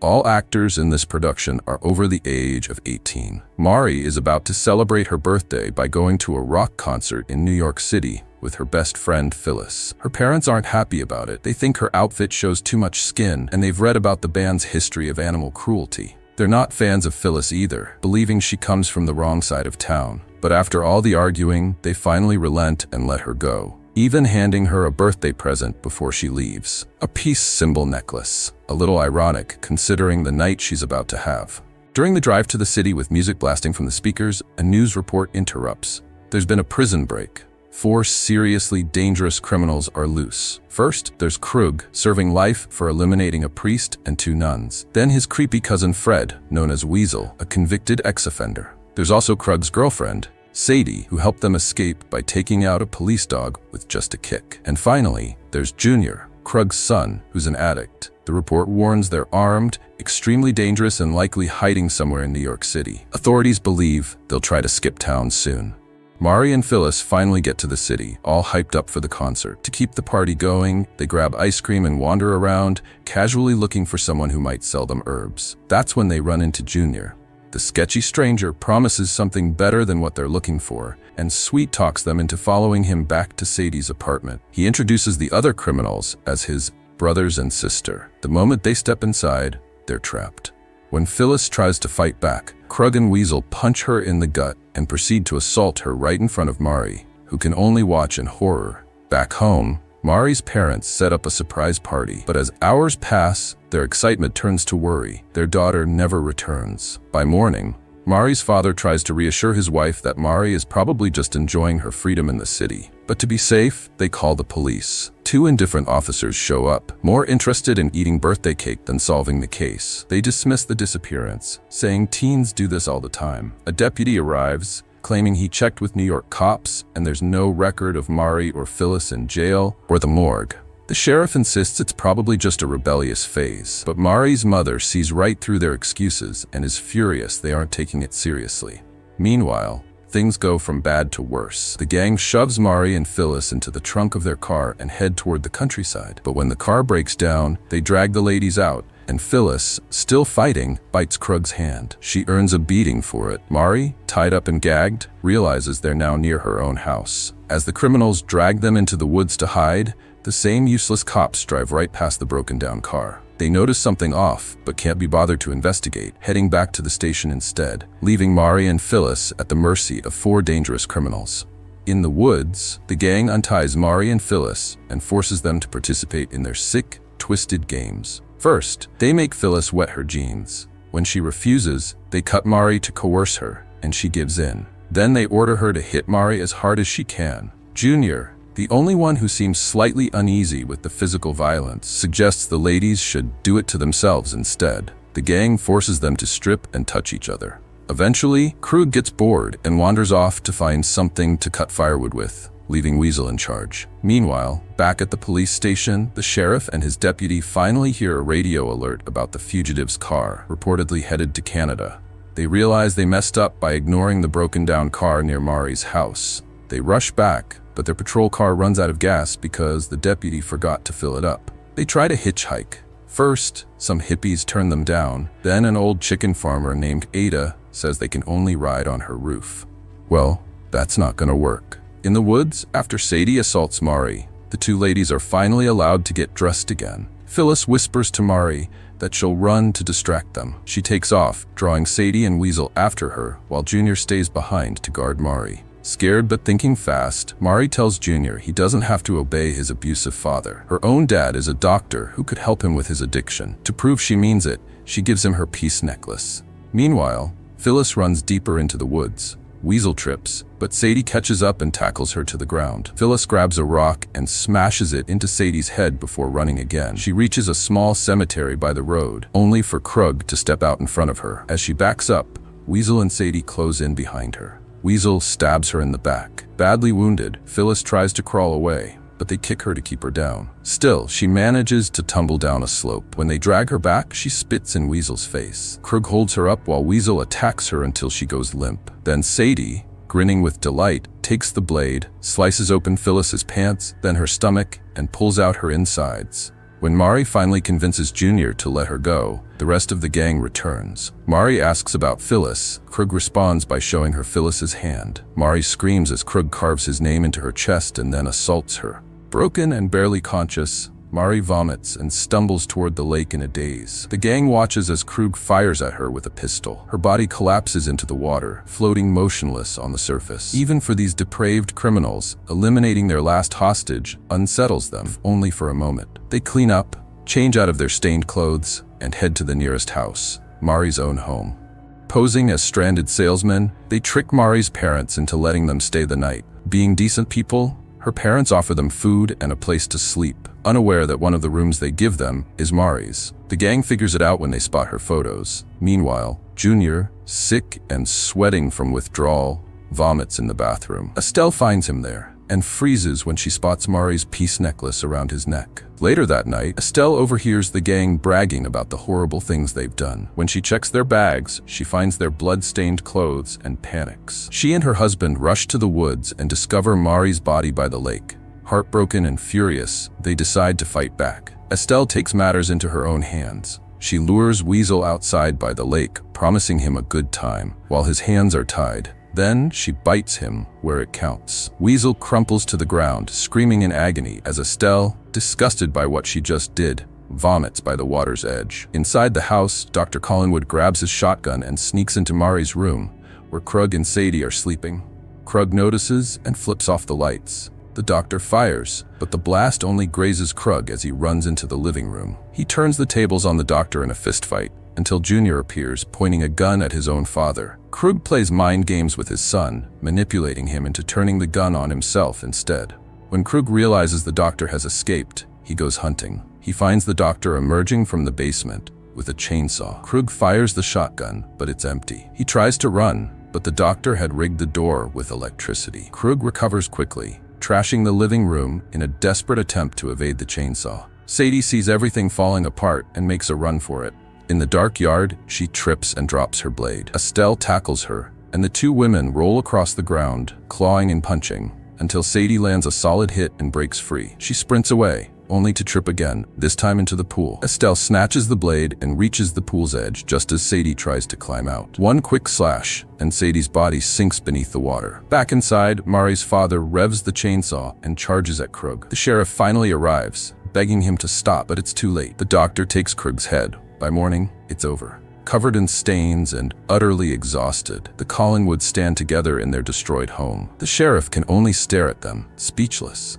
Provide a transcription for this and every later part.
All actors in this production are over the age of 18. Mari is about to celebrate her birthday by going to a rock concert in New York City with her best friend Phyllis. Her parents aren't happy about it. They think her outfit shows too much skin, and they've read about the band's history of animal cruelty. They're not fans of Phyllis either, believing she comes from the wrong side of town. But after all the arguing, they finally relent and let her go, even handing her a birthday present before she leaves. A peace symbol necklace. A little ironic, considering the night she's about to have. During the drive to the city with music blasting from the speakers, a news report interrupts. There's been a prison break. 4 seriously dangerous criminals are loose. First, there's Krug, serving life for eliminating a priest and 2 nuns. Then his creepy cousin Fred, known as Weasel, a convicted ex-offender. There's also Krug's girlfriend, Sadie, who helped them escape by taking out a police dog with just a kick. And finally, there's Junior, Krug's son, who's an addict. The report warns they're armed, extremely dangerous, and likely hiding somewhere in New York City. Authorities believe they'll try to skip town soon. Mari and Phyllis finally get to the city, all hyped up for the concert. To keep the party going, they grab ice cream and wander around, casually looking for someone who might sell them herbs. That's when they run into Junior. The sketchy stranger promises something better than what they're looking for, and sweet-talks them into following him back to Sadie's apartment. He introduces the other criminals as his brothers and sister. The moment they step inside, they're trapped. When Phyllis tries to fight back, Krug and Weasel punch her in the gut and proceed to assault her right in front of Mari, who can only watch in horror. Back home, Mari's parents set up a surprise party, but as hours pass, their excitement turns to worry. Their daughter never returns. By morning, Mari's father tries to reassure his wife that Mari is probably just enjoying her freedom in the city. But to be safe, they call the police. 2 indifferent officers show up, more interested in eating birthday cake than solving the case. They dismiss the disappearance, saying teens do this all the time. A deputy arrives, claiming he checked with New York cops, and there's no record of Mari or Phyllis in jail or the morgue. The sheriff insists it's probably just a rebellious phase, but Mari's mother sees right through their excuses and is furious they aren't taking it seriously. Meanwhile, things go from bad to worse. The gang shoves Mari and Phyllis into the trunk of their car and head toward the countryside. But when the car breaks down, they drag the ladies out, and Phyllis, still fighting, bites Krug's hand. She earns a beating for it. Mari, tied up and gagged, realizes they're now near her own house. As the criminals drag them into the woods to hide, the same useless cops drive right past the broken-down car. They notice something off, but can't be bothered to investigate, heading back to the station instead, leaving Mari and Phyllis at the mercy of 4 dangerous criminals. In the woods, the gang unties Mari and Phyllis and forces them to participate in their sick, twisted games. First, they make Phyllis wet her jeans. When she refuses, they cut Mari to coerce her, and she gives in. Then they order her to hit Mari as hard as she can. Junior, the only one who seems slightly uneasy with the physical violence, suggests the ladies should do it to themselves instead. The gang forces them to strip and touch each other. Eventually, Krug gets bored and wanders off to find something to cut firewood with, leaving Weasel in charge. Meanwhile, back at the police station, the sheriff and his deputy finally hear a radio alert about the fugitive's car, reportedly headed to Canada. They realize they messed up by ignoring the broken-down car near Mari's house. They rush back, but their patrol car runs out of gas because the deputy forgot to fill it up. They try to hitchhike. First, some hippies turn them down. Then an old chicken farmer named Ada says they can only ride on her roof. Well, that's not gonna work. In the woods, after Sadie assaults Mari, the 2 ladies are finally allowed to get dressed again. Phyllis whispers to Mari that she'll run to distract them. She takes off, drawing Sadie and Weasel after her, while Junior stays behind to guard Mari. Scared but thinking fast, Mari tells Junior he doesn't have to obey his abusive father. Her own dad is a doctor who could help him with his addiction. To prove she means it, she gives him her peace necklace. Meanwhile, Phyllis runs deeper into the woods. Weasel trips, but Sadie catches up and tackles her to the ground. Phyllis grabs a rock and smashes it into Sadie's head before running again. She reaches a small cemetery by the road, only for Krug to step out in front of her. As she backs up, Weasel and Sadie close in behind her. Weasel stabs her in the back. Badly wounded, Phyllis tries to crawl away, but they kick her to keep her down. Still, she manages to tumble down a slope. When they drag her back, she spits in Weasel's face. Krug holds her up while Weasel attacks her until she goes limp. Then Sadie, grinning with delight, takes the blade, slices open Phyllis's pants, then her stomach, and pulls out her insides. When Mari finally convinces Junior to let her go, the rest of the gang returns. Mari asks about Phyllis. Krug responds by showing her Phyllis's hand. Mari screams as Krug carves his name into her chest and then assaults her. Broken and barely conscious, Mari vomits and stumbles toward the lake in a daze. The gang watches as Krug fires at her with a pistol. Her body collapses into the water, floating motionless on the surface. Even for these depraved criminals, eliminating their last hostage unsettles them, only for a moment. They clean up, change out of their stained clothes, and head to the nearest house, Mari's own home. Posing as stranded salesmen, they trick Mari's parents into letting them stay the night. Being decent people, her parents offer them food and a place to sleep, unaware that one of the rooms they give them is Mari's. The gang figures it out when they spot her photos. Meanwhile, Junior, sick and sweating from withdrawal, vomits in the bathroom. Estelle finds him there and freezes when she spots Mari's peace necklace around his neck. Later that night, Estelle overhears the gang bragging about the horrible things they've done. When she checks their bags, she finds their blood-stained clothes and panics. She and her husband rush to the woods and discover Mari's body by the lake. Heartbroken and furious, they decide to fight back. Estelle takes matters into her own hands. She lures Weasel outside by the lake, promising him a good time, while his hands are tied. Then she bites him where it counts. Weasel crumples to the ground, screaming in agony as Estelle, disgusted by what she just did, vomits by the water's edge. Inside the house, Dr. Collingwood grabs his shotgun and sneaks into Mari's room, where Krug and Sadie are sleeping. Krug notices and flips off the lights. The doctor fires, but the blast only grazes Krug as he runs into the living room. He turns the tables on the doctor in a fistfight, until Junior appears, pointing a gun at his own father. Krug plays mind games with his son, manipulating him into turning the gun on himself instead. When Krug realizes the doctor has escaped, he goes hunting. He finds the doctor emerging from the basement with a chainsaw. Krug fires the shotgun, but it's empty. He tries to run, but the doctor had rigged the door with electricity. Krug recovers quickly, trashing the living room in a desperate attempt to evade the chainsaw. Sadie sees everything falling apart and makes a run for it. In the dark yard, she trips and drops her blade. Estelle tackles her, and the two women roll across the ground, clawing and punching, until Sadie lands a solid hit and breaks free. She sprints away, only to trip again, this time into the pool. Estelle snatches the blade and reaches the pool's edge just as Sadie tries to climb out. One quick slash, and Sadie's body sinks beneath the water. Back inside, Mari's father revs the chainsaw and charges at Krug. The sheriff finally arrives, begging him to stop, but it's too late. The doctor takes Krug's head. By morning, it's over. Covered in stains and utterly exhausted, the Collingwoods stand together in their destroyed home. The sheriff can only stare at them, speechless.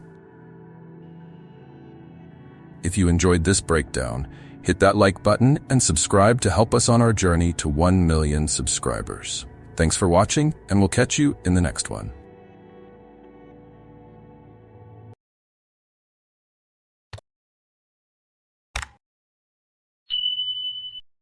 If you enjoyed this breakdown, hit that like button and subscribe to help us on our journey to 1 million subscribers. Thanks for watching, and we'll catch you in the next one.